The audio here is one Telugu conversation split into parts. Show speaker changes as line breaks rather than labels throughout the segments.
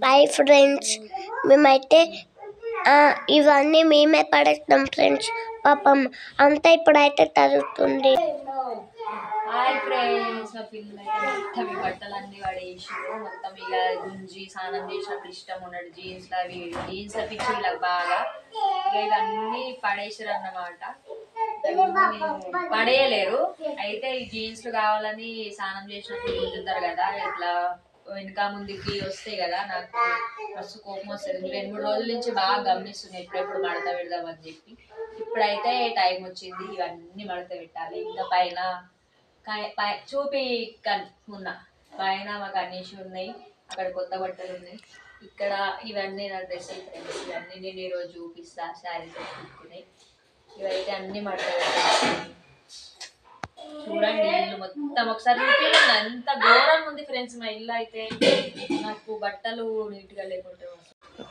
హాయ్ ఫ్రెండ్స్, మేమైతే ఇవన్నీ మేమే పడేస్తాం ఫ్రెండ్స్. పాపం అంతా ఇప్పుడైతే తరుగుతుంది.
హాయ్ ఫ్రెండ్స్, మా పిల్లలు అయితే మొత్తం ఈ బట్టలన్నీ పడేసారు. మొత్తం ఇక గుంజి స్నానం చేసినప్పుడు ఇష్టం ఉన్నట్టు జీన్స్లు అవి జీన్స్ పిచ్చి వీళ్ళకి బాగా ఇక ఇవన్నీ పడేసారు అన్నమాట. పడేయలేరు అయితే ఈ జీన్స్లు కావాలని స్నానం చేసినప్పుడు గుంజుతారు కదా, ఇట్లా వెనక ముందుకి వస్తాయి కదా. నాకు మస్తు కోపం వస్తుంది. 2-3 రోజుల నుంచి బాగా గమనిస్తున్నాయి ఎప్పుడెప్పుడు మడత పెడదామని చెప్పి. ఇప్పుడైతే టైం వచ్చింది, ఇవన్నీ మడత పెట్టాలి. ఇంకా పైన చూపి ఉన్న పైన మాకు అన్నేసి ఉన్నాయి, అక్కడ కొత్త బట్టలు ఉన్నాయి. ఇక్కడ ఇవన్నీ నా డ్రెస్సులు ఫ్రెండ్స్, ఇవన్నీ నేను ఈరోజు చూపిస్తా. శారీస్ పెట్టుకున్నాయి, ఇవైతే అన్ని మడత పెట్టాలి. చూడండి ఇల్లు మొత్తం ఒకసారి చూపించండి, అంత ఘోరంగా ఉంది ఫ్రెండ్స్ మా ఇల్లు అయితే. నాకు బట్టలు నీట్గా లేకుంటే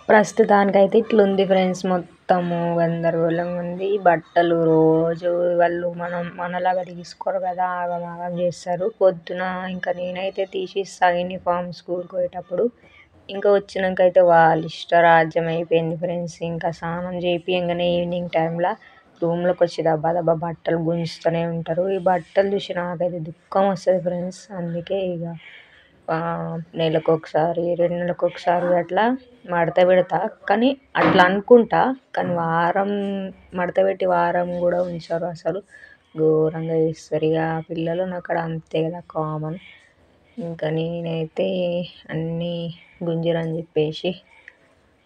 ప్రస్తుతానికైతే ఇట్లుంది ఫ్రెండ్స్, మొత్తము గందరగోళంగా ఉంది. బట్టలు రోజు వాళ్ళు మనలాగా తీసుకోరు కదా, ఆగమాగం చేస్తారు. పొద్దున ఇంకా నేనైతే తీసిస్తా యూనిఫామ్ స్కూల్కి పోయేటప్పుడు. ఇంకా వచ్చినాక అయితే వాళ్ళ ఇష్టరాజ్యం అయిపోయింది ఫ్రెండ్స్. ఇంకా స్నానం చేయించగానే ఈవినింగ్ టైంలో రూమ్లోకి వచ్చి దబ్బా దబ్బా బట్టలు గుంజుతూనే ఉంటారు. ఈ బట్టలు చూసి నాకైతే దుఃఖం వస్తుంది ఫ్రెండ్స్. అందుకే ఇక నెలకు ఒకసారి 2 నెలలకు ఒకసారి అట్లా మడత పెడతా. కానీ అట్లా అనుకుంటా, కానీ వారం మడత పెట్టి వారం కూడా ఉంచారు. అసలు ఘోరంగా చేస్తారు ఇక పిల్లలు. నాకు అక్కడ అంతే కదా కామన్. ఇంకా నేనైతే అన్నీ గుంజిరని చెప్పేసి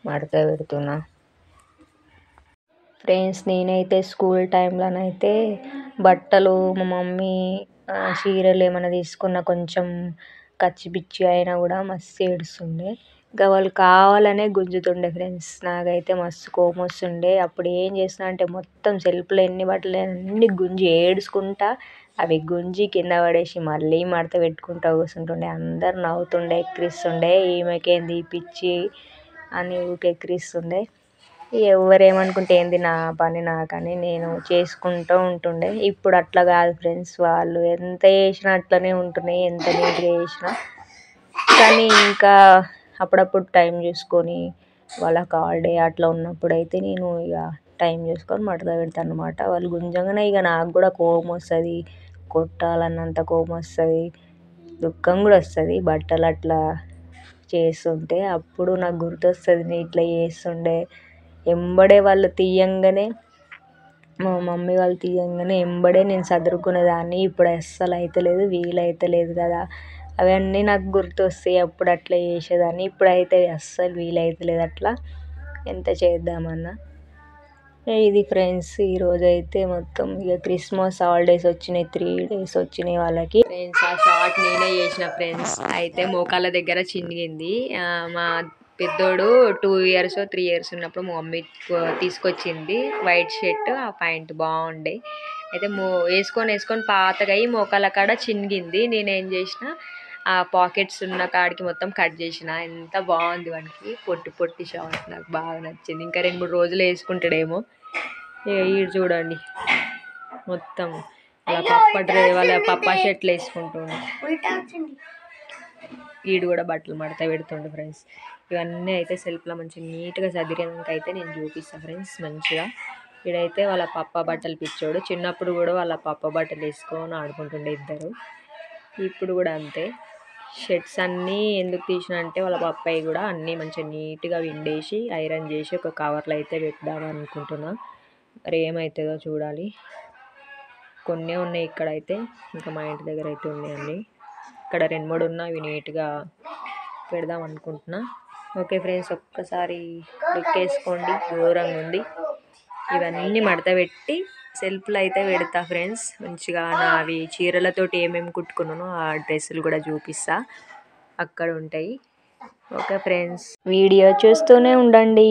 మడత పెడుతున్నా ఫ్రెండ్స్. నేనైతే స్కూల్ టైంలోనైతే బట్టలు మా మమ్మీ చీరలు ఏమైనా తీసుకున్న కొంచెం కచ్చిపిచ్చి అయినా కూడా మస్తు ఏడుస్తుండే. ఇంకా వాళ్ళు కావాలనే గుంజుతుండే ఫ్రెండ్స్. నాకైతే మస్తు కోపం వస్తుండే. అప్పుడు ఏం చేస్తున్నా అంటే మొత్తం సెల్ఫ్లో ఎన్ని బట్టలు అన్నీ గుంజి ఏడుచుకుంటా అవి గుంజి కింద పడేసి మళ్ళీ మడత పెట్టుకుంటా కూర్చుంటుండే. అందరు నవ్వుతుండే, ఎక్కిరిస్తుండే, ఈమెకేంది పిచ్చి అని ఊకే ఎక్కిరిస్తుండే. ఎవరేమనుకుంటే ఏంది, నా పని నాకని నేను చేసుకుంటూ ఉంటుండే. ఇప్పుడు అట్లా కాదు ఫ్రెండ్స్, వాళ్ళు ఎంత చేసినా అట్లనే ఉంటున్నాయి, ఎంత నీట్గా చేసినా. కానీ ఇంకా అప్పుడప్పుడు టైం చూసుకొని వాళ్ళకి హాలిడే అట్లా ఉన్నప్పుడు అయితే నేను ఇక టైం చూసుకొని మడత పెడతాను అనమాట. వాళ్ళు గుంజంగానే ఇక నాకు కూడా కోపం వస్తుంది, కొట్టాలన్నంత కోపం వస్తుంది, దుఃఖం కూడా వస్తుంది. బట్టలు అట్లా చేస్తుంటే అప్పుడు నాకు గుర్తొస్తుంది, నేను ఇట్లా చేస్తుండే. ఎంబడే వాళ్ళు తీయంగానే, మా మమ్మీ వాళ్ళు తీయంగానే ఎంబడే నేను చదువుకునేదాన్ని. ఇప్పుడు అస్సలు అవుతలేదు, వీలైతలేదు కదా. అవన్నీ నాకు గుర్తొస్తాయి. అప్పుడు అట్లా చేసేదాన్ని, ఇప్పుడైతే అస్సలు వీలైతలేదు అట్లా ఎంత చేద్దామన్నా. ఇది ఫ్రెండ్స్, ఈరోజు అయితే మొత్తం ఇక క్రిస్మస్ హాలిడేస్ వచ్చినాయి, 3 days వచ్చినాయి వాళ్ళకి. ఫ్రెండ్స్ ఆ షార్ట్ నేనే చేసిన ఫ్రెండ్స్. అయితే మోకాళ్ళ దగ్గర చినిగింది. మా పెద్దోడు 2 years 3 years ఉన్నప్పుడు మా మమ్మీ తీసుకొచ్చింది వైట్ షర్ట్, ఆ ప్యాంట్ బాగుండే. అయితే వేసుకొని పాతగా అయ్యి మోకాళ్ళ కాడ చినిగింది. నేనేం చేసిన, ఆ పాకెట్స్ ఉన్న కాడికి మొత్తం కట్ చేసిన. ఎంత బాగుంది వానికి, పొట్టి పొట్టి షార్ట్, నాకు బాగా నచ్చింది. ఇంకా 2-3 రోజులు వేసుకుంటాడేమో. ఈడు చూడండి మొత్తం వాళ్ళ పప్పా షర్ట్లు వేసుకుంటుండే. ఈడు కూడా బట్టలు మడత పెడుతుండే ఫ్రెండ్స్. ఇవన్నీ అయితే సెల్ఫ్లో మంచిగా నీట్గా చదివినాక అయితే నేను చూపిస్తాను ఫ్రెండ్స్ మంచిగా. ఈడైతే వాళ్ళ పప్ప బట్టలు పిచ్చోడు. చిన్నప్పుడు కూడా వాళ్ళ పప్ప బట్టలు వేసుకొని ఆడుకుంటుండే ఇద్దరు. ఇప్పుడు కూడా అంతే. షర్ట్స్ అన్నీ ఎందుకు తీసిన అంటే వాళ్ళ పప్పాయి కూడా అన్నీ మంచిగా నీట్గా విండేసి ఐరన్ చేసి ఒక కవర్లో అయితే పెడదామని అనుకుంటున్నా. మరి ఏమవుతుందో చూడాలి. కొన్ని ఉన్నాయి ఇక్కడైతే, ఇంకా మా ఇంటి దగ్గర అయితే ఉన్నాయండి. ఇక్కడ 2-3 ఉన్నాయి, అవి నీట్గా పెడదాం అనుకుంటున్నా. ఓకే ఫ్రెండ్స్, ఒక్కసారి లుక్ వేసుకోండి, ఘోరంగా ఉంది. ఇవన్నీ మడత పెట్టి సెల్ఫ్లో అయితే పెడతా ఫ్రెండ్స్. మంచిగా నావి చీరలతోటి ఏమేమి కుట్టుకున్నానో ఆ డ్రెస్సులు కూడా చూపిస్తా, అక్కడ ఉంటాయి. ఓకే ఫ్రెండ్స్, వీడియో చూస్తూనే ఉండండి.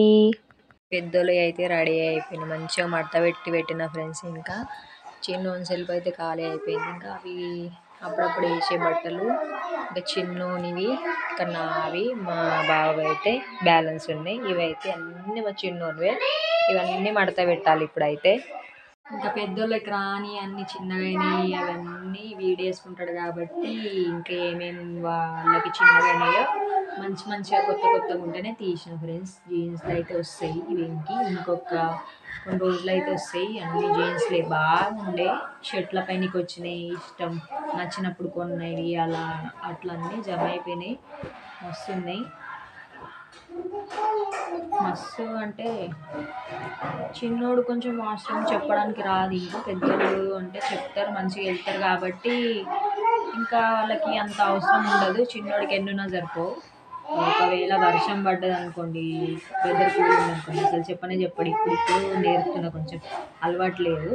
పెద్దోళ్ళు అయితే రెడీ అయిపోయిన, మంచిగా మడత పెట్టిన ఫ్రెండ్స్. ఇంకా చిన్నోని సెల్ఫ్ అయితే ఖాళీ అయిపోయింది. ఇంకా అవి అప్పుడప్పుడు వేసే బట్టలు, ఇంకా చిన్నోనివి, ఇంకా నావి, మా బావ అయితే బ్యాలెన్స్ ఉన్నాయి. ఇవైతే అన్నీ మా చిన్నోనివే. ఇవన్నీ మడత పెట్టాలి ఇప్పుడైతే. ఇంకా పెద్దోళ్ళకి రాని అన్ని చిన్నగాయినాయి, అవన్నీ వీడేసుకుంటాడు కాబట్టి ఇంకా ఏమేమి వాళ్ళకి చిన్నగాయినాయో
మంచిగా కొత్తగా ఉంటేనే తీసిన ఫ్రెండ్స్. జీన్స్లు అయితే వస్తాయి వీనికి, ఇంకొక కొన్ని రోజులు అయితే వస్తాయి. అన్ని జీన్స్లే బాగుండే, షర్ట్ల పైనకి వచ్చినాయి, ఇష్టం నచ్చినప్పుడు కొన్నాయి, అలా అట్లా అన్నీ జమ అయిపోయినాయి. మస్తు ఉన్నాయి, మస్తు అంటే చిన్నోడు కొంచెం వాష్రూమ్ చెప్పడానికి రాదు, ఇంకా పెద్దోడు అంటే చెప్తారు, మంచిగా వెళ్తారు కాబట్టి ఇంకా వాళ్ళకి అంత అవసరం ఉండదు. చిన్నోడికి ఎన్నున్నా సరిపోవు. ఒకవేళ వర్షం పడ్డది అనుకోండి, వెదర్ కూల్ ఉందనుకోండి, అసలు చెప్పడు. ఇప్పుడు నేర్పుతున్నా, కొంచెం అలవాటు లేదు.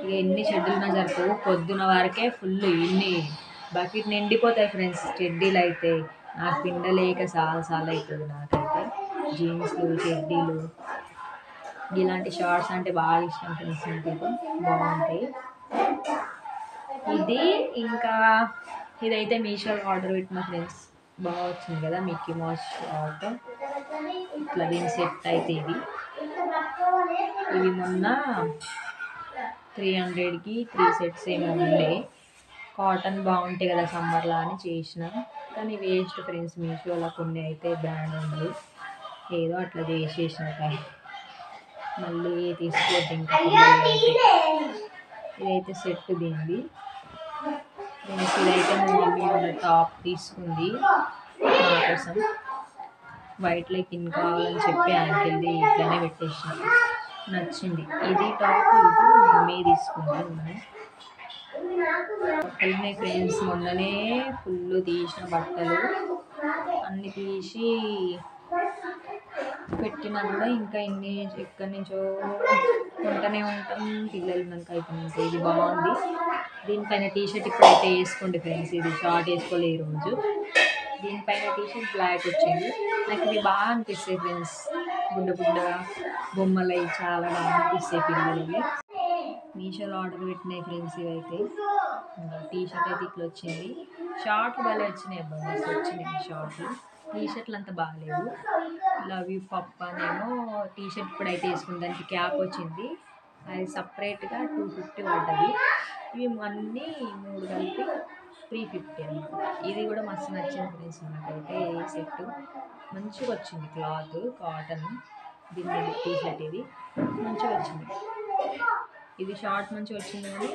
ఇక ఎన్ని చెడ్డలున్నా సరిపోవు, పొద్దున వరకే ఫుల్ ఇన్ని బకెట్ నిండిపోతాయి ఫ్రెండ్స్. చెడ్డీలు అయితే నాకు పిండలేక చాలా అవుతుంది నాకైతే. జీన్స్లు, చెడ్డీలు, ఇలాంటి షార్ట్స్ అంటే బాగా ఇష్టం ఫ్రెండ్స్, నాకైతే బాగుంటాయి. ఇది ఇంకా ఇదైతే మీషోలో ఆర్డర్ పెట్టిన ఫ్రెండ్స్, బాగా వచ్చింది కదా మిక్కీ మౌస్ షార్ట్. ఇట్లా దీని సెట్ అయితే ఇవి మొన్న 300కి 3 సెట్స్ ఏమో ఉండే. కాటన్ బాగుంటాయి కదా సమ్మర్లో అని చేసిన, కానీ వేస్ట్ ఫ్రెండ్స్. మీషోలో కొన్ని అయితే బ్రాండ్ ఉండదు, ఏదో అట్లా చేసేసిన. మళ్ళీ తీసుకోవద్దు ఇంకా. ఇదైతే సెట్ దీనిది ఫ్రెండ్స్. ఇదైతే మా మమ్మీ ఉన్న టాప్ తీసుకుంది నా కోసం, వైట్ లైక్ ఇన్ కావాలని చెప్పి ఆయనకి వెళ్ళి ఇట్లానే పెట్టేసిన, నచ్చింది. ఇది టాప్, ఇది మమ్మీ తీసుకుంది. బట్టలున్నాయి ఫ్రెండ్స్, మొన్ననే ఫుల్ తీసిన బట్టలు అన్నీ తీసి పెట్టినా కూడా ఇంకా ఇన్ని ఎక్కడి నుంచో కొంటనే ఉంటాం. పిల్లలు మనకు అయిపోయింది. ఇది బాగుంది, దీనిపైన టీషర్ట్ ఇప్పుడైతే వేసుకోండి ఫ్రెండ్స్. ఇది షార్ట్ వేసుకోలే ఈరోజు. దీనిపైన టీషర్ట్ బ్లాక్ వచ్చింది. నాకు ఇది బాగా అనిపిస్తాయి ఫ్రెండ్స్, బుడ్డగా బొమ్మలు అవి చాలా బాగా అనిపిస్తాయి పిల్లలవి. మీషోలో ఆర్డర్ పెట్టినాయి ఫ్రెండ్స్ ఇవైతే. టీషర్ట్ అయితే ఇట్లా వచ్చింది, షార్ట్లు భలే వచ్చినాయి, మస్తు వచ్చినాయి షార్ట్లు. టీషర్ట్లు అంత బాగాలేవు. లవ్ యూ పప్ప అనేమో టీషర్ట్ ఇప్పుడైతే వేసుకుంది, దానికి క్యాప్ వచ్చింది, అది సపరేట్గా 250 పడ్డది. ఇవి అన్నీ 3 కలిపి 350 అనమాట. ఇది కూడా మస్తు నచ్చింది ఫ్రెండ్స్ నాకైతే. ఈ సెట్ మంచిగా వచ్చింది, క్లాత్ కాటన్. దీని టీషర్ట్ ఇది మంచిగా వచ్చింది. ఇది షార్ట్ మంచిగా వచ్చింది, కానీ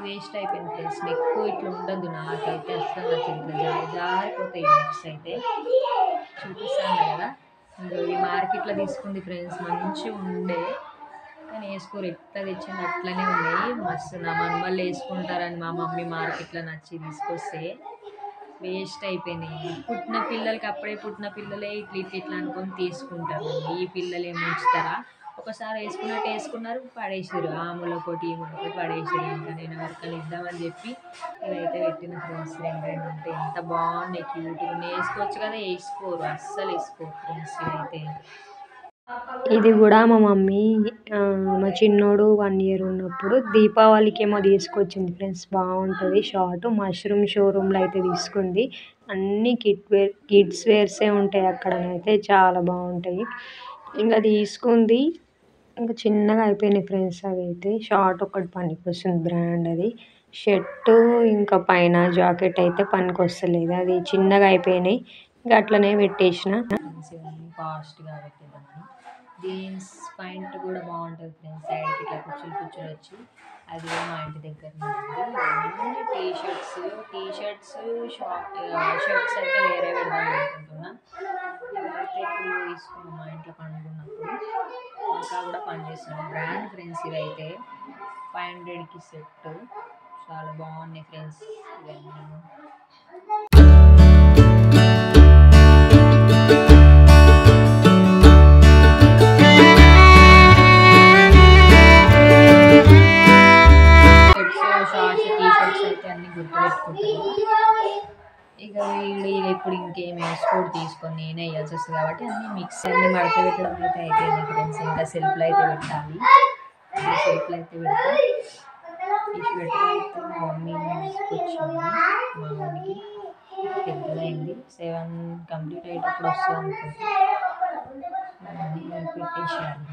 వేస్ట్ అయిపోయింది ఫ్రెండ్స్. నెక్ ఇట్లా ఉండదు, నాకైతే అస్సలు నచ్చింది. ఇట్లా జారిపోతాయి నెక్స్ అయితే. చూపిస్తాను కదా, ఇంకా ఈ మార్కెట్లో తీసుకుంది ఫ్రెండ్స్, మంచిగా ఉండే, కానీ వేసుకోరు. ఎట్లా తెచ్చింది అట్లనే ఉన్నాయి. మస్తు నా మనవాళ్ళు వేసుకుంటారని మా మమ్మీ మార్కెట్లో నచ్చి తీసుకొస్తే వేస్ట్ అయిపోయినాయి. పుట్టిన పిల్లలకి, అప్పుడే పుట్టిన పిల్లలే ఇట్లా అనుకొని తీసుకుంటారు. ఈ పిల్లలు ఏమి ఉంచుతారా? ఒకసారి వేసుకున్నారు, పడేసారు. ఆ ములకోటి ఈ ములకోటి పడేసారు. ఇంకా నేను ఎవరికైనా ఇద్దామని చెప్పి ఇవైతే పెట్టిన ఫ్రెండ్స్. 2 ఉంటే ఎంత బాగున్నాయి, క్యూట్గా వేసుకోవచ్చు కదా, వేసుకోరు, అస్సలు వేసుకోరు ఫ్రెండ్స్ ఇవైతే.
ఇది కూడా మా మమ్మీ మా చిన్నోడు 1 ఇయర్ ఉన్నప్పుడు దీపావళికి ఏమో తీసుకొచ్చింది ఫ్రెండ్స్. బాగుంటుంది షార్ట్. మష్రూమ్ షోరూంలో అయితే తీసుకుంది. అన్ని కిడ్స్ వేర్సే ఉంటాయి అక్కడనైతే, చాలా బాగుంటాయి. ఇంకా తీసుకుంది, ఇంకా చిన్నగా అయిపోయినాయి ఫ్రెండ్స్ అవి అయితే. షార్ట్ ఒకటి పనికి వస్తుంది, బ్రాండ్ అది. షర్టు ఇంకా పైన జాకెట్ అయితే పనికి వస్తలేదు, అది చిన్నగా అయిపోయినాయి, ఇంకా అట్లనే పెట్టేసిన.
ఫాస్ట్గా పెట్టేద్దామని. జీన్స్ ప్యాంట్ కూడా బాగుంటుంది ఫ్రెండ్స్, సైడ్కి ఇట్లా కూర్చొని వచ్చి. అది కూడా మా ఇంటి దగ్గర ఉంది. టీషర్ట్స్ షర్ట్స్ అయితే వేరే పెడదాం అనుకుంటున్నా. ఇవైతే ఇప్పుడు తీసుకున్నాం మా ఇంట్లో పండుకున్నప్పుడు, ఇంకా కూడా పనిచేస్తున్నాం. బ్రాండ్ ఫ్రెండ్స్ ఇవైతే 500కి సెట్, చాలా బాగున్నాయి ఫ్రెండ్స్ ఇవన్నీ. ఇక ఇప్పుడు ఇంకేం వేసుకోడు, తీసుకొని నేనే వేయాల్సి వస్తుంది కాబట్టి అన్నీ మిక్స్, అన్నీ మడత పెట్టడం అయితే అయిపోయింది ఫ్రెండ్స్. ఇంకా సెల్ఫ్లో అయితే పెట్టాలి, సెల్ఫ్లో అయితే పెడతా. ఈ స్వెటర్ అయితే మా మమ్మీ తీసుకొచ్చింది, మా వాడికి పెద్దదైంది, 7 కంప్లీట్ అయ్యేటప్పుడు వస్తుంది అనుకుంటా. పెట్టేసాను.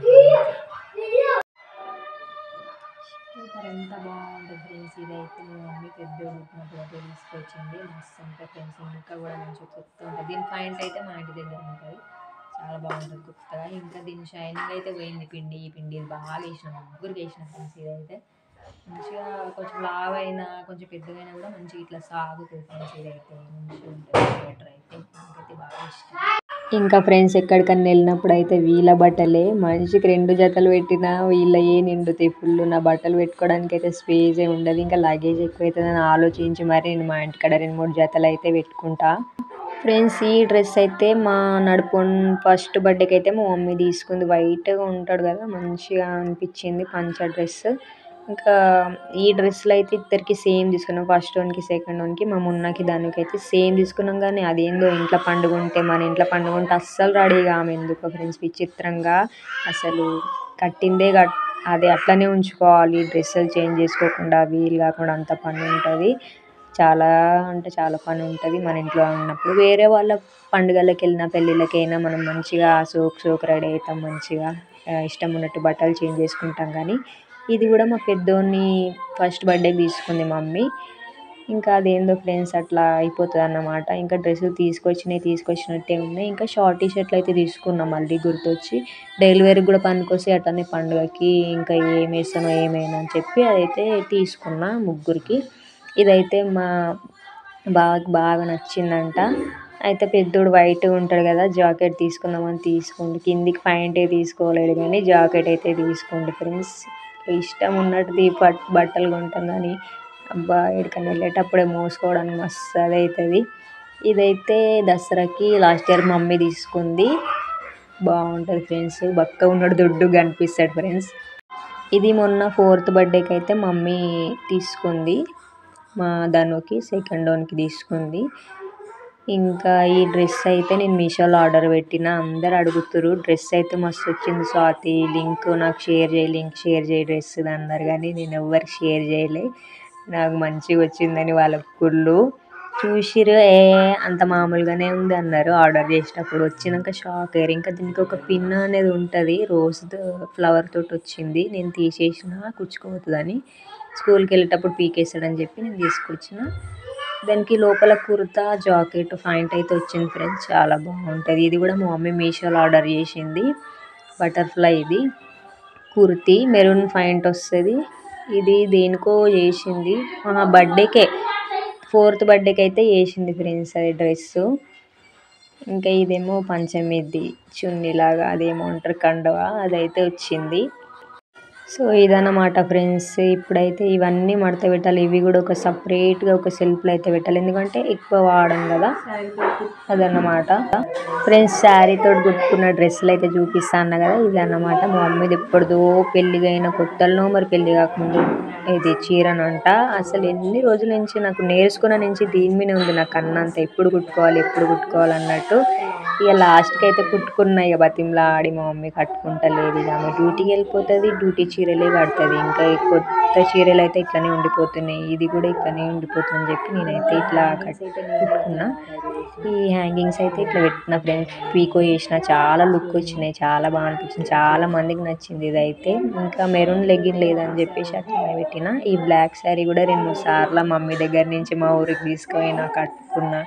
సూపర్ ఎంత బాగుంటుంది ఫ్రెండ్స్. ఇదైతే మా మమ్మీ పెద్ద ఉడికినప్పుడు అయితే తీసుకొచ్చింది. మస్తు ఉంటుంది ఫ్రెండ్స్. ఇంకా కూడా మంచిగా కొత్త ఉంటుంది. దీని పాయింట్ అయితే మా ఇంటి దగ్గర ఉంటుంది. చాలా బాగుంటుంది కొత్తగా. ఇంకా దీని షైనింగ్ అయితే పోయింది. పిండి ఇది బాగా వేసినాం, ముగ్గురికి వేసిన ఫ్రెండ్స్. ఇదైతే మంచిగా కొంచెం లావ్ అయినా కొంచెం పెద్దగైనా కూడా మంచిగా ఇట్లా సాగుతుంది ఫ్రెండ్స్. ఇదైతే మంచిగా ఉంటుంది స్వెటర్ అయితే నాకైతే బాగా ఇష్టం. ఇంకా ఫ్రెండ్స్ ఎక్కడికన్నా వెళ్ళినప్పుడు అయితే వీళ్ళ బట్టలే మనిషికి 2 జతలు పెట్టినా వీళ్ళయే నిండుతాయి ఫుల్. నా బట్టలు పెట్టుకోవడానికి అయితే స్పేసే ఉండదు. ఇంకా లగేజ్ ఎక్కువ అవుతుందని ఆలోచించి మరి నేను మా ఇంటికాడ 2-3 జతలు అయితే పెట్టుకుంటా ఫ్రెండ్స్. ఈ డ్రెస్ అయితే మా ఫస్ట్ బర్త్డేకి అయితే మా మమ్మీ తీసుకుంది. వైట్గా ఉంటాడు కదా, మంచిగా అనిపించింది పంచ డ్రెస్. ఇంకా ఈ డ్రెస్సులు అయితే ఇద్దరికి సేమ్ తీసుకున్నాం. ఫస్ట్ వన్కి సెకండ్ వన్కి మా మున్నకి దానికి అయితే సేమ్ తీసుకున్నాం. కానీ అదేందో ఇంట్లో పండుగ ఉంటే మన ఇంట్లో పండుగ ఉంటే అస్సలు రెడీగా ఆమె ఎందుకో ఫ్రెండ్స్ విచిత్రంగా అసలు కట్టిందే అది అట్లనే ఉంచుకోవాలి. డ్రెస్సులు చేంజ్ చేసుకోకుండా వీలు కాకుండా అంత పని ఉంటుంది. చాలా అంటే చాలా పని ఉంటుంది మన ఇంట్లో ఉన్నప్పుడు. వేరే వాళ్ళ పండుగలకు వెళ్ళినా పెళ్ళిళ్ళకి అయినా మనం మంచిగా సోక్ రెడీ అవుతాం. మంచిగా ఇష్టం ఉన్నట్టు బట్టలు చేంజ్ చేసుకుంటాం. కానీ ఇది కూడా మా పెద్దోని ఫస్ట్ బర్త్డేకి తీసుకుంది మమ్మీ. ఇంకా అదేందో ఫ్రెండ్స్ అట్లా అయిపోతుంది అన్నమాట. ఇంకా డ్రెస్సులు తీసుకొచ్చినట్టే ఉన్నాయి. ఇంకా షార్ట్ టీషర్ట్లు అయితే తీసుకున్నాం మళ్ళీ గుర్తొచ్చి. డైలీ వేర్కి కూడా పనికొస్తాయి అట్లనే పండుగకి. ఇంకా ఏం వేస్తానో ఏమైనా అని చెప్పి అదైతే తీసుకున్నా ముగ్గురికి. ఇదైతే మా బాగా నచ్చిందంట. అయితే పెద్దోడు వైట్గా ఉంటాడు కదా, జాకెట్ తీసుకుందామని తీసుకోండి. కిందికి ప్యాంటే తీసుకోలేదు కానీ జాకెట్ అయితే తీసుకోండి ఫ్రెండ్స్. ఇష్టం ఉన్నట్టు బట్టలు కొంటాం కానీ అబ్బా ఎక్కడికైనా వెళ్ళేటప్పుడే మోసుకోవడానికి మస్తు అది అవుతుంది. ఇదైతే దసరాకి లాస్ట్ ఇయర్ మమ్మీ తీసుకుంది. బాగుంటుంది ఫ్రెండ్స్. బక్క ఉన్నాడు దొడ్డుగా కనిపిస్తాడు ఫ్రెండ్స్. ఇది మొన్న 4th బర్త్డేకి అయితే మమ్మీ తీసుకుంది. మా ధనుకి సెకండ్ వన్కి తీసుకుంది. ఇంకా ఈ డ్రెస్ అయితే నేను మీషోలో ఆర్డర్ పెట్టిన. అందరు అడుగుతురు డ్రెస్ అయితే మస్తు వచ్చింది స్వాతి, లింక్ నాకు షేర్ చేయి డ్రెస్ అన్నారు. కానీ నేను ఎవరికి షేర్ చేయలే. నాకు మంచిగా వచ్చిందని వాళ్ళకు కుళ్ళు చూసిరు. అంత మామూలుగానే ఉంది అన్నారు. ఆర్డర్ చేసేటప్పుడు వచ్చినాక షాక్ అయ్యారు. ఇంకా దీనికి ఒక పిన్ అనేది ఉంటుంది, రోజ్ ఫ్లవర్ తోటి వచ్చింది. నేను తీసేసిన కుచ్చుకోవద్దని, స్కూల్కి వెళ్ళేటప్పుడు పీకేసాడని చెప్పి నేను తీసుకొచ్చిన. దానికి లోపల కుర్తా జాకెట్ ప్యాంట్ అయితే వచ్చింది ఫ్రెండ్స్. చాలా బాగుంటుంది. ఇది కూడా మా మమ్మీ మీషోలో ఆర్డర్ చేసింది. బటర్ఫ్లై ఇది కుర్తీ మెరూన్ ప్యాంట్ వస్తుంది. ఇది దేనికో చేసింది బర్త్డేకే 4th బర్త్డేకి అయితే వేసింది ఫ్రెండ్స్ అది డ్రెస్సు. ఇంకా ఇదేమో పంచమిది చున్నీలాగా అదేమో అంటారు కండవా, అదైతే వచ్చింది. సో ఇదన్నమాట ఫ్రెండ్స్. ఇప్పుడైతే ఇవన్నీ మడత పెట్టాలి. ఇవి కూడా ఒక సపరేట్గా ఒక సెల్ఫ్లో అయితే పెట్టాలి, ఎందుకంటే ఎక్కువ వాడడం కదా. అదన్నమాట ఫ్రెండ్స్. శారీతో కుట్టుకున్న డ్రెస్సులు అయితే చూపిస్తా అన్న కదా, ఇది అన్నమాట. మా మమ్మీది ఎప్పుడుదో పెళ్ళిగైన కొత్తల్లో మరి పెళ్ళి కాకముందు ఇది చీరనంట. అసలు ఎన్ని రోజుల నుంచి నాకు నేర్చుకున్న నుంచి దీని మీదే ఉంది నాకు అన్నంత. ఎప్పుడు కుట్టుకోవాలి అన్నట్టు. ఇక లాస్ట్కి అయితే కుట్టుకున్నా. ఇక బతిమలాడి మా మమ్మీ కట్టుకుంటలేదు. ఇక ఆమె డ్యూటీకి వెళ్ళిపోతుంది, డ్యూటీ చీరలే కడుతుంది. ఇంకా కొత్త చీరలు అయితే ఇట్లానే ఉండిపోతున్నాయి, ఇది కూడా ఇట్లానే ఉండిపోతుందని చెప్పి నేనైతే ఇట్లా కుట్టుకున్నా. ఈ హ్యాంగింగ్స్ అయితే ఇట్లా పెట్టిన ఫ్రెండ్స్. పీకో చేసిన చాలా లుక్ వచ్చినాయి, చాలా బాగా అనిపించింది, చాలా మందికి నచ్చింది ఇదైతే. ఇంకా మెరూన్ లెగ్గిన్ లేదని చెప్పేసి అట్లా పెట్టిన. ఈ బ్లాక్ శారీ కూడా 2-3 సార్లు మమ్మీ దగ్గర నుంచి మా ఊరికి తీసుకుపోయినా కట్టుకున్నా.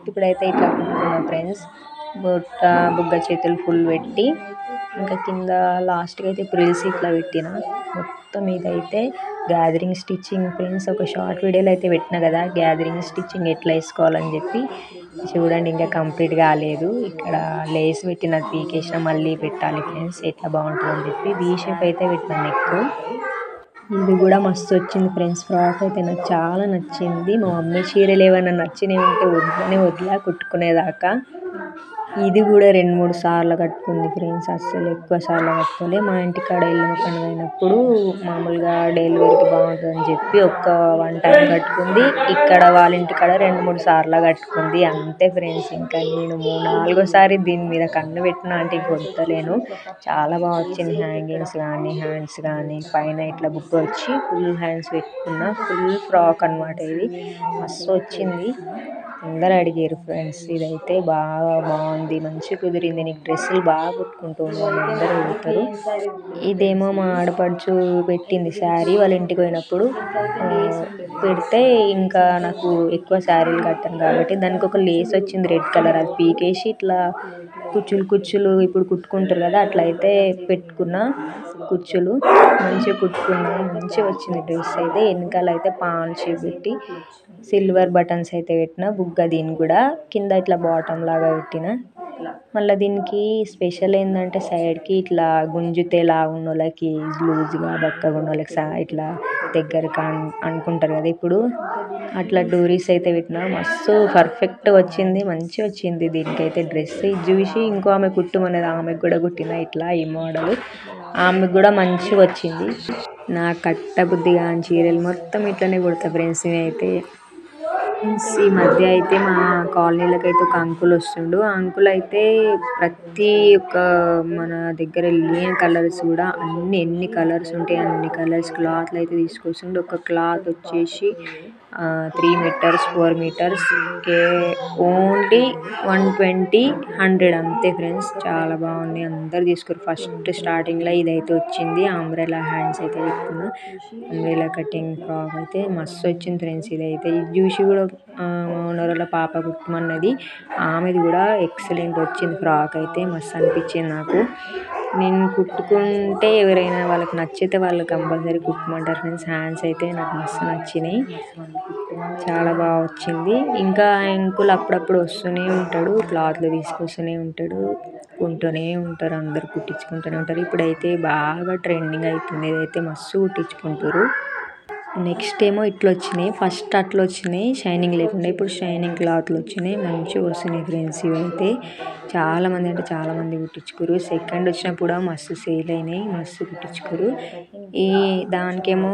ఇప్పుడైతే ఇట్లా కుట్టుకున్నా ఫ్రెండ్స్. బుగ్గ చేతులు ఫుల్ పెట్టి ఇంకా కింద లాస్ట్కి అయితే ప్రిల్స్ ఇట్లా పెట్టిన. మొత్తం ఇదైతే గ్యాదరింగ్ స్టిచ్చింగ్ ఫ్రెండ్స్. ఒక షార్ట్ వీడియోలో అయితే పెట్టిన కదా గ్యాదరింగ్ స్టిచ్చింగ్ ఎట్లా వేసుకోవాలని చెప్పి. చూడండి ఇంకా కంప్లీట్ కాలేదు. ఇక్కడ లేస్ పెట్టిన పీకేసిన, మళ్ళీ పెట్టాలి ఫ్రెండ్స్. ఎట్లా బాగుంటుందని చెప్పి వీ షేప్ అయితే పెట్టిన నెక్. ఇది కూడా మస్తు వచ్చింది ఫ్రెండ్స్. ఫ్రాక్ అయితే నాకు చాలా నచ్చింది. మా మమ్మీ చీరలు ఏమైనా నచ్చినవి ఉంటే వదిలా కుట్టుకునేదాకా. ఇది కూడా 2-3 సార్లు కట్టుకుంది ఫ్రెండ్స్. అస్సలు ఎక్కువ సార్లు కట్టుకోలే. మా ఇంటికాడ వెళ్ళిన పండుగ అయినప్పుడు మామూలుగా డెలివరీకి బాగుంటుందని చెప్పి 1 టైం కట్టుకుంది. ఇక్కడ వాళ్ళ ఇంటికాడ 2-3 సార్లు కట్టుకుంది అంతే ఫ్రెండ్స్. ఇంకా నేను 3-4సారి దీని మీద కన్ను పెట్టినా అంటే ఇంక వద్దలేను. చాలా బాగా వచ్చింది. హ్యాంగింగ్స్ కానీ హ్యాండ్స్ కానీ పైన ఇట్లా బుక్ వచ్చి ఫుల్ హ్యాండ్స్ పెట్టుకున్న. ఫుల్ ఫ్రాక్ అనమాట ఇది. మస్తు వచ్చింది. అందరూ అడిగారు ఫ్రెండ్స్. ఇదైతే బాగా బాగుంది, మంచిగా కుదిరింది, నీకు డ్రెస్సులు బాగా కుట్టుకుంటావు అని అందరూ అడుగుతారు. ఇదేమో మా ఆడపడుచు పెట్టింది శారీ, వాళ్ళ ఇంటికి పోయినప్పుడు పెడితే ఇంకా నాకు ఎక్కువ శారీలు కట్టాను కాబట్టి దానికి ఒక లేస్ వచ్చింది రెడ్ కలర్, అది పీకేసి ఇట్లా కుచ్చులు ఇప్పుడు కుట్టుకుంటారు కదా అట్లా అయితే పెట్టుకున్న కుచ్చులు మంచిగా కుట్టుకున్నా, మంచిగా వచ్చింది డ్రెస్ అయితే. వెనకాల అయితే పాంచ్ పెట్టి సిల్వర్ బటన్స్ అయితే పెట్టిన, బుగ్గ దీన్ని కూడా కింద ఇట్లా బాటమ్ లాగా పెట్టిన. మళ్ళీ దీనికి స్పెషల్ ఏంటంటే సైడ్కి ఇట్లా గుంజుతే లాగున్న వాళ్ళకి లూజ్గా బక్కగా ఉన్న వాళ్ళకి ఇట్లా దగ్గరగా అనుకుంటారు కదా, ఇప్పుడు అట్లా డోరీస్ అయితే పెట్టిన. మస్తు పర్ఫెక్ట్ వచ్చింది, మంచిగా వచ్చింది దీనికైతే డ్రెస్. ఇది చూసి ఇంకో ఆమె కుట్టుమనేది, ఆమెకు కూడా కుట్టిన ఇట్లా ఈ మోడల్, ఆమెకు కూడా మంచిగా వచ్చింది. నా కట్టబుద్ధిగా చీరలు మొత్తం ఇట్లనే కుడతా ఫ్రెండ్స్. అయితే ఈ మధ్య అయితే మా కాలనీలకు అయితే ఒక అంకుల్ వస్తుండు. ఆ అంకుల్ అయితే ప్రతి ఒక్క మన దగ్గర లేని కలర్స్ కూడా ఎన్ని కలర్స్ ఉంటాయి అన్ని కలర్స్ క్లాత్లు అయితే తీసుకొస్తుండు. ఒక క్లాత్ వచ్చేసి 3 మీటర్స్ 4 మీటర్స్ ఓన్లీ 120 100 అంతే ఫ్రెండ్స్. చాలా బాగున్నాయి, అందరు తీసుకురు. ఫస్ట్ స్టార్టింగ్లో ఇదైతే వచ్చింది, అంబ్రెలా హ్యాండ్స్ అయితే పెట్టుకున్నా, అంబ్రెలా కటింగ్ ఫ్రాక్ అయితే మస్తు వచ్చింది ఫ్రెండ్స్. ఇదైతే ఇది చూసి కూడా ఓనర్ వాళ్ళ పాప కుట్టమన్నది, ఆమెది కూడా ఎక్సలెంట్ వచ్చింది ఫ్రాక్ అయితే. మస్తు అనిపించింది నాకు. నేను కుట్టుకుంటే ఎవరైనా వాళ్ళకి నచ్చితే వాళ్ళు కంపల్సరీ కుట్టమంటారు ఫ్రెండ్స్. హ్యాండ్స్ అయితే నాకు మస్తు నచ్చినాయి, చాలా బాగా వచ్చింది. ఇంకా అంకుల్ అప్పుడప్పుడు వస్తూనే ఉంటాడు, క్లాత్లు తీసుకొస్తూనే ఉంటాడు, కొంటూనే ఉంటారు, అందరు కుట్టించుకుంటూనే ఉంటారు. ఇప్పుడైతే బాగా ట్రెండింగ్ అవుతుంది, ఇదైతే మస్తు కుట్టించుకుంటారు. నెక్స్ట్ ఏమో ఇట్లా వచ్చినాయి, ఫస్ట్ అట్లా వచ్చినాయి షైనింగ్ లేకుండా, ఇప్పుడు షైనింగ్ క్లాత్లు వచ్చినాయి, మంచిగా వస్తున్నాయి ఫ్రెండ్స్. ఇవైతే చాలామంది అంటే చాలామంది కుట్టించుకోరు. సెకండ్ వచ్చినప్పుడు కూడా మస్తు సేల్ అయినాయి, మస్తు కుట్టించుకోరు. ఈ దానికేమో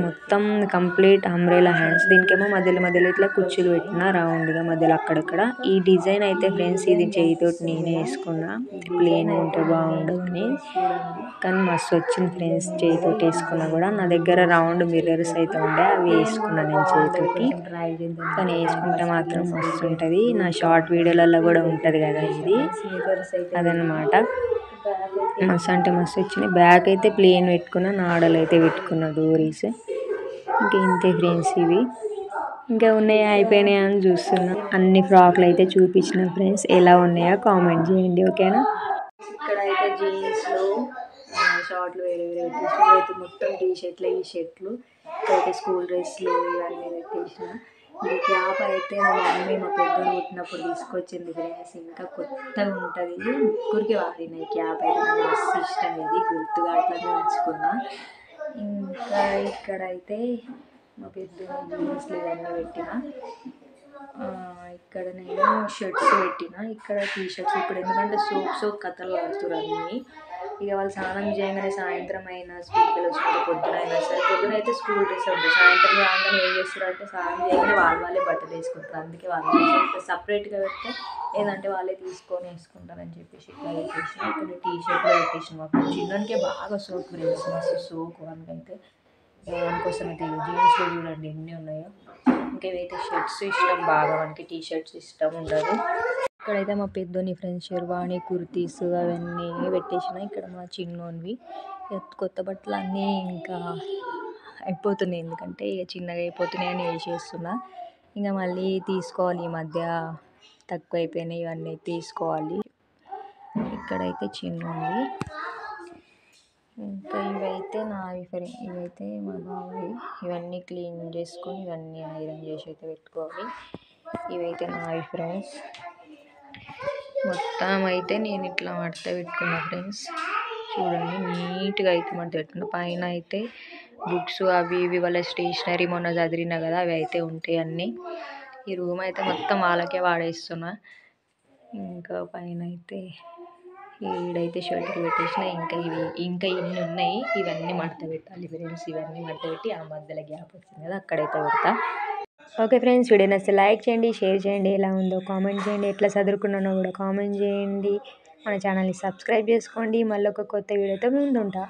మొత్తం కంప్లీట్ అంబ్రెలా హ్యాండ్స్, దీనికేమో మధ్యలో మధ్యలో ఇట్లా కుచ్చులు పెట్టిన రౌండ్గా మధ్యలో అక్కడక్కడ. ఈ డిజైన్ అయితే ఫ్రెండ్స్ ఇది చేయితోటి నేనే వేసుకున్నా, ప్లేన్ ఉంటే బాగుండదని, కానీ మస్తు వచ్చింది ఫ్రెండ్స్. చేయితోటి వేసుకున్నా కూడా నా దగ్గర రౌండ్ మిర్రర్స్ అయితే ఉండే, అవి వేసుకున్నాను నేను చేయితోటి, కానీ వేసుకుంటే మాత్రం మస్తు ఉంటుంది. నా షార్ట్ వీడియోలలో కూడా ఉంటుంది కదా ఇది, అదనమాట. మస్తు అంటే మస్తు వచ్చినాయి. బ్యాక్ అయితే ప్లేన్ పెట్టుకున్నా, నాడలు అయితే పెట్టుకున్నా డోరీస్. ఇంకా ఇంతే ఫ్రెండ్స్. ఇవి ఇంకా ఉన్నాయా అయిపోయినాయా అని చూస్తున్నా. అన్ని ఫ్రాక్లు అయితే చూపించిన ఫ్రెండ్స్, ఎలా ఉన్నాయో కామెంట్ చేయండి, ఓకేనా. ఇక్కడ అయితే జీన్స్లు షార్ట్లు వేరే వేరే పెట్టేసిన, అయితే మొత్తం టీషర్ట్లు ఈ షర్ట్లు, అయితే స్కూల్ డ్రెస్లు ఇవన్నీ పెట్టేసిన. ఈ క్యాప్ అయితే మా మమ్మీ మా పెద్దలు పుట్టినప్పుడు తీసుకొచ్చింది ఫ్రెండ్స్, ఇంకా కొత్తగా ఉంటుంది. ముగ్గురికి వాడిన ఈ క్యాప్ అయితే నాకు మస్తు ఇష్టం, ఇది గుర్తుగా అట్లనే ఉంచుకున్నా. ఇంకా ఇక్కడైతే మా పెద్ద జీన్స్లు ఇవన్నీ పెట్టిన. ఇక్కడ నేను షర్ట్స్ పెట్టిన, ఇక్కడ టీషర్ట్స్. ఇప్పుడు ఎందుకంటే సోప్ కథలు పడుతున్నారు అన్నీ. ఇక వాళ్ళు స్నానం చేయగానే సాయంత్రం అయినా స్కూల్కి వచ్చినప్పుడు పొద్దున అయినా సరే, పొద్దున అయితే స్కూల్ డ్రెస్ ఉంటుంది, సాయంత్రం రాగానే ఏం చేస్తారు అంటే స్నానం చేయగానే వాళ్ళే బట్టలు వేసుకుంటారు. అందుకే వాళ్ళు సపరేట్గా పెడితే ఏదంటే వాళ్ళే తీసుకొని వేసుకుంటారని చెప్పేసి ఇట్లా పెట్టేసిన. ఇక్కడ టీషర్ట్లో పెట్టేసిన. మాకు చిన్నకే బాగా సోక్ ఫ్రెండ్స్, మస్తు సోక్ వాళ్ళకైతే. దానికోసం అయితే జీన్స్లో చూడండి ఎన్ని ఉన్నాయో. ఇంకా ఇవైతే షర్ట్స్ ఇష్టం బాగా, మనకి టీ షర్ట్స్ ఇష్టం ఉండదు. ఇక్కడైతే మా పెద్దోని ఫ్రెండ్స్ షెర్వాణి కుర్తీస్ అవన్నీ పెట్టేసిన. ఇక్కడ మా చిన్నోనివి కొత్త బట్టలు అన్నీ ఇంకా అయిపోతున్నాయి, ఎందుకంటే ఇక చిన్నగా అయిపోతున్నాయి అని వేసేస్తున్నా. ఇంకా మళ్ళీ తీసుకోవాలి, ఈ మధ్య తక్కువ అయిపోయినాయి, ఇవన్నీ తీసుకోవాలి. ఇక్కడైతే చిన్నోనివి. ఇంకా ఇవైతే నావి ఫ్రెండ్స్, ఇవైతే మా బావి. ఇవన్నీ క్లీన్ చేసుకొని ఇవన్నీ ఐరన్ చేసి అయితే పెట్టుకోవాలి. ఇవైతే నావి ఫ్రెండ్స్. మొత్తం అయితే నేను ఇట్లా మడత పెట్టుకున్నా ఫ్రెండ్స్, చూడండి నీట్గా అయితే మడత పెట్టుకున్నా. పైన అయితే బుక్స్ అవి ఇవి వాళ్ళ స్టేషనరీ మొన్న చదివినా కదా, అవి అయితే ఉంటాయి అన్నీ. ఈ రూమ్ అయితే మొత్తం వాళ్ళకే వాడేస్తున్నా. ఇంకా పైన అయితే ఈడైతే షర్ట్లు పెట్టేసిన. ఇంకా ఇన్ని ఉన్నాయి, ఇవన్నీ మడత పెట్టాలి ఫ్రెండ్స్. ఇవన్నీ మడత పెట్టి ఆ మధ్యలో గ్యాప్ వస్తుంది కదా, అక్కడైతే పెడతా. ఓకే ఫ్రెండ్స్, వీడియో నచ్చితే లైక్ చేయండి, షేర్ చేయండి, ఎలా ఉందో కామెంట్ చేయండి, ఎట్లా చదువుకున్నానో కూడా కామెంట్ చేయండి. మన ఛానల్ని సబ్స్క్రైబ్ చేసుకోండి. మళ్ళీ ఒక కొత్త వీడియోతో ముందుంటా.